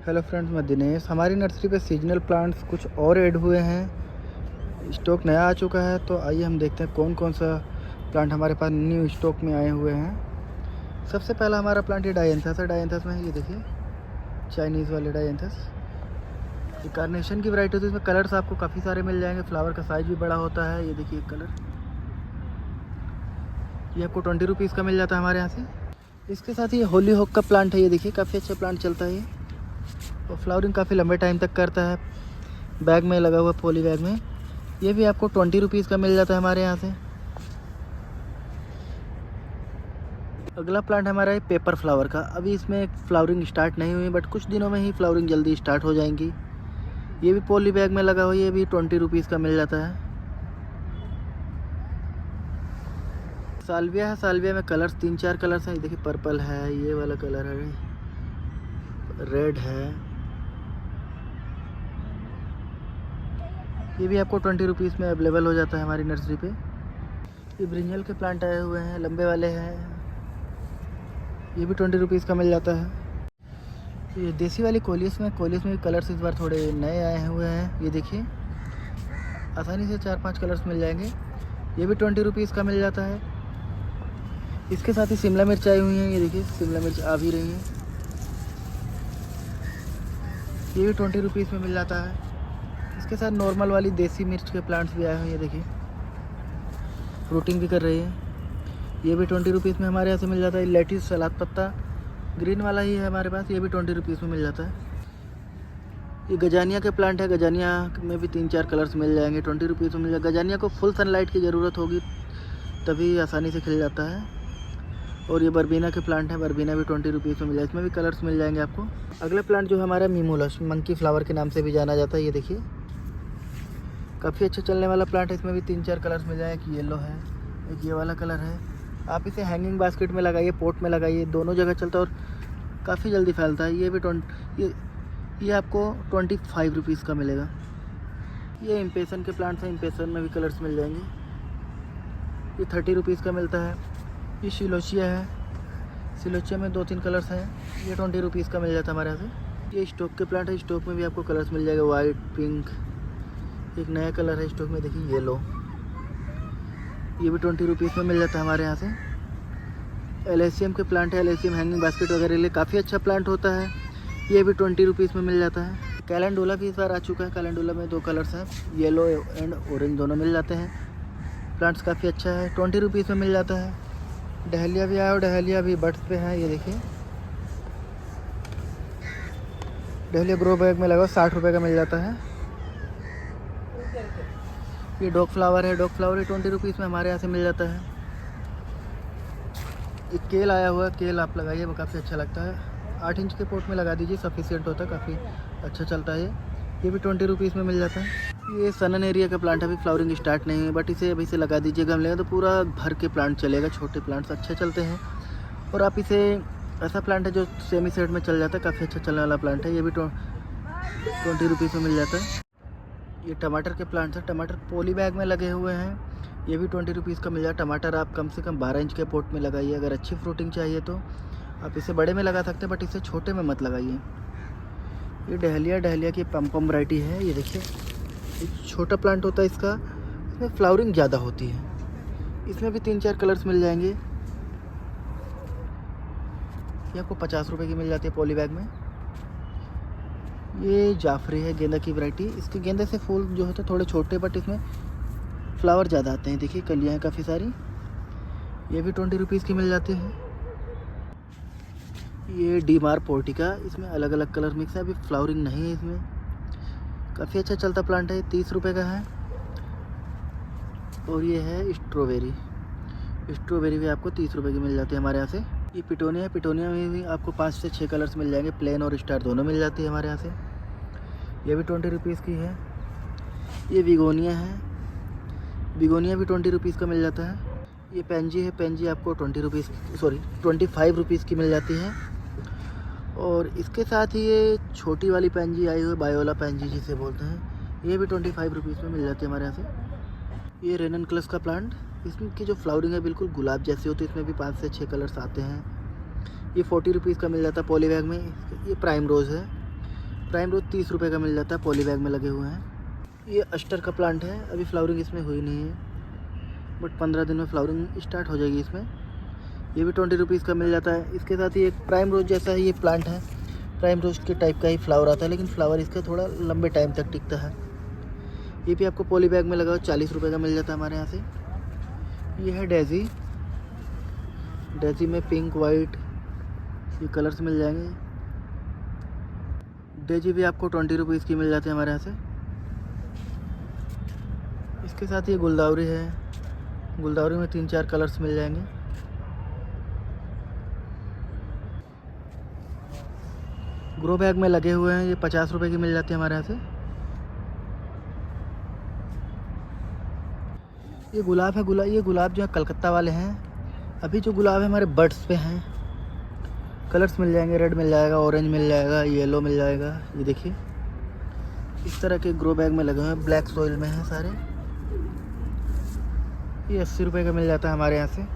Hello friends, मैं दिनेश। हमारी nursery पे सीजनल प्लांट्स कुछ और ऐड हुए हैं। स्टॉक नया आ चुका है, तो आइए हम देखते हैं कौन कौन सा प्लांट हमारे पास न्यू स्टॉक में आए हुए हैं। सबसे पहला हमारा प्लांट ये डायंथस है। डायंथस में ये देखिए चाइनीज़ वाले डायंथस, ये कार्नेशन की वैरायटी होती है। इसमें कलर्स आपको काफ़ी सारे मिल जाएंगे। फ्लावर का साइज़ भी बड़ा होता है। ये देखिए कलर, ये आपको 20 रुपीज़ का मिल जाता है हमारे यहाँ से। इसके साथ ये होली होक का प्लांट है। ये देखिए काफ़ी अच्छा प्लांट चलता है ये, और फ्लावरिंग काफ़ी लंबे टाइम तक करता है। बैग में लगा हुआ, पॉली बैग में। ये भी आपको 20 रुपीज़ का मिल जाता है हमारे यहाँ से। अगला प्लांट हमारा है पेपर फ्लावर का। अभी इसमें फ्लावरिंग स्टार्ट नहीं हुई, बट कुछ दिनों में ही फ्लावरिंग जल्दी स्टार्ट हो जाएंगी। ये भी पॉली बैग में लगा हुआ, ये भी 20 रुपीज़ का मिल जाता है। साल्विया है। साल्विया में कलर्स 3-4 कलर्स हैं। देखिए पर्पल है, ये वाला कलर है, रेड है। ये भी आपको 20 रुपीज़ में अवेलेबल हो जाता है हमारी नर्सरी पे। ये ब्रिंजल के प्लांट आए हुए हैं, लंबे वाले हैं। ये भी 20 रुपीज़ का मिल जाता है। ये देसी वाली कोलियस में कलर्स इस बार थोड़े नए आए हुए हैं। ये देखिए आसानी से 4-5 कलर्स मिल जाएंगे। ये भी 20 रुपीज़ का मिल जाता है। इसके साथ ही शिमला मिर्च आई हुई है। ये देखिए शिमला मिर्च आ भी रही है। ये भी 20 रुपीज़ में मिल जाता है। इसके साथ नॉर्मल वाली देसी मिर्च के प्लांट्स भी आए हुए हैं। ये देखिए फ्रूटिंग भी कर रही है। ये भी 20 रुपीज़ में हमारे यहाँ से मिल जाता है। लेटिस सलाद पत्ता ग्रीन वाला ही है हमारे पास। ये भी 20 रुपीज़ में मिल जाता है। ये गजानिया के प्लांट है। गजानिया में भी 3-4 कलर्स मिल जाएंगे, 20 रुपीज़ में मिल जाएगा। गजानिया को फुल सनलाइट की ज़रूरत होगी, तभी आसानी से खिल जाता है। और ये बरबीना के प्लांट है। बरबीना भी 20 रुपीज़ में मिल जाएगा। इसमें भी कलर्स मिल जाएंगे आपको। अगला प्लांट जो हमारा मिमोलस, मंकी फ्लावर के नाम से भी जाना जाता है। ये देखिए काफ़ी अच्छा चलने वाला प्लांट है। इसमें भी 3-4 कलर्स मिल जाएंगे। एक येलो है, एक ये वाला कलर है। आप इसे हैंगिंग बास्केट में लगाइए, पोट में लगाइए, दोनों जगह चलता है और काफ़ी जल्दी फैलता है। ये भी ये आपको 25 रुपीज़ का मिलेगा। ये इम्पेशन के प्लांट्स हैं। इम्पेशन में भी कलर्स मिल जाएंगे। ये 30 रुपीज़ का मिलता है। ये सिलोचिया है। सिलोचिया में 2-3 कलर्स हैं। ये 20 रुपीज़ का मिल जाता है हमारे यहाँ से। ये स्टोक के प्लांट है। स्टोक में भी आपको कलर्स मिल जाएगा, वाइट, पिंक। एक नया कलर है स्टॉक में, देखिए येलो। ये भी 20 रुपीज़ में मिल जाता है हमारे यहाँ से। एलेसियम के प्लांट है। एलेसियम हैंगिंग बास्केट वगैरह लिए काफ़ी अच्छा प्लांट होता है। ये भी 20 रुपीज़ में मिल जाता है। कैलेंडुला भी इस बार आ चुका है। कैलेंडुला में 2 कलर्स हैं, येलो एंड ऑरेंज, दोनों मिल जाते हैं। प्लांट्स काफ़ी अच्छा है, 20 रुपीज़ में मिल जाता है। डहलिया भी आया और डहलिया भी बड्स पे है। ये देखिए डहलिया ग्रो बैग में लगा 60 रुपये का मिल जाता है। ये डॉग फ्लावर है। डॉग फ्लावर ये 20 रुपीज़ में हमारे यहाँ से मिल जाता है। एक केल आया हुआ है। केल आप लगाइए, वो काफ़ी अच्छा लगता है। 8 इंच के पोट में लगा दीजिए, सफिशिएंट होता है, काफ़ी अच्छा चलता है। ये भी 20 रुपीज़ में मिल जाता है। ये सनन एरिया का प्लांट है। अभी फ्लावरिंग स्टार्ट नहीं है, बट इसे अभी से लगा दीजिए गमले में, तो पूरा भर के प्लांट चलेगा। छोटे प्लांट्स अच्छे चलते हैं। और आप इसे, ऐसा प्लांट है जो सेमी सेट में चल जाता है, काफ़ी अच्छा चलने वाला प्लांट है। ये भी 20 रुपीज़ में मिल जाता है। ये टमाटर के प्लांट्स हैं। टमाटर पॉली बैग में लगे हुए हैं। ये भी 20 रुपीज़ का मिल जाए। टमाटर आप कम से कम 12 इंच के पोट में लगाइए। अगर अच्छी फ्रूटिंग चाहिए तो आप इसे बड़े में लगा सकते हैं, बट इसे छोटे में मत लगाइए। ये डहलिया की पम वैरायटी है। ये देखिए एक छोटा प्लांट होता है इसका, इसमें फ्लावरिंग ज़्यादा होती है। इसमें भी 3-4 कलर्स मिल जाएंगे। ये आपको 50 रुपये की मिल जाती है पॉली बैग में। ये जाफरी है, गेंदा की वैरायटी। इसके गेंदे से फूल जो होते हैं थोड़े छोटे, बट इसमें फ्लावर ज़्यादा आते हैं। देखिए कलियाँ हैं काफ़ी सारी। ये भी 20 रुपीज़ की मिल जाती है। ये डीमार पोर्टिका, इसमें अलग अलग कलर मिक्स है। अभी फ्लावरिंग नहीं है इसमें। काफ़ी अच्छा चलता प्लांट है। 30 रुपये का है। और ये है स्ट्रॉबेरी। स्ट्रॉबेरी भी आपको 30 रुपये की मिल जाती है हमारे यहाँ से। ये पिटोनिया है। पिटोनिया में भी आपको 5 से 6 कलर्स मिल जाएंगे। प्लेन और स्टार दोनों मिल जाती है हमारे यहाँ से। ये भी 20 रुपीज़ की है। ये बिगोनिया है। बिगोनिया भी 20 रुपीज़ का मिल जाता है। ये पेंजी है। पेंजी आपको 25 रुपीज़ की मिल जाती है। और इसके साथ ही ये छोटी वाली पेंजी आई हुई है, बायोला पेंजी जिसे बोलते हैं। ये भी 25 रुपीज़ में मिल जाती है हमारे यहाँ से। ये रेनन क्लस का प्लांट, इसकी जो फ्लावरिंग है बिल्कुल गुलाब जैसी होती है। इसमें भी 5 से 6 कलर्स आते हैं। ये 40 रुपीज़ का मिल जाता है पॉली बैग में। ये प्राइम रोज़ है। प्राइम रोज 30 रुपये का मिल जाता है, पॉली बैग में लगे हुए हैं। ये अस्टर का प्लांट है, अभी फ्लावरिंग इसमें हुई नहीं है, बट 15 दिन में फ्लावरिंग स्टार्ट हो जाएगी इसमें। ये भी 20 रुपीज़ का मिल जाता है। इसके साथ ही एक प्राइम रोज जैसा है ये प्लांट है, प्राइम रोज के टाइप का ही फ्लावर आता है, लेकिन फ्लावर इसका थोड़ा लंबे टाइम तक टिकता है। ये भी आपको पॉली बैग में लगा 40 रुपये का मिल जाता है हमारे यहाँ से। ये है डेजी, डेजी में पिंक वाइट ये कलर्स मिल जाएंगे। डेजी भी आपको 20 रुपीज़ की मिल जाती है हमारे यहाँ से। इसके साथ ये गुलदावरी है, गुलदावरी में 3-4 कलर्स मिल जाएंगे। ग्रो बैग में लगे हुए हैं, ये 50 रुपये की मिल जाती है हमारे यहाँ से। ये गुलाब है, ये गुलाब जो है कलकत्ता वाले हैं। अभी जो गुलाब है हमारे बड्स पे हैं, कलर्स मिल जाएंगे, रेड मिल जाएगा, ऑरेंज मिल जाएगा, येलो मिल जाएगा। ये देखिए इस तरह के ग्रो बैग में लगे हुए हैं, ब्लैक सॉइल में हैं सारे। ये 80 रुपये का मिल जाता है हमारे यहाँ से।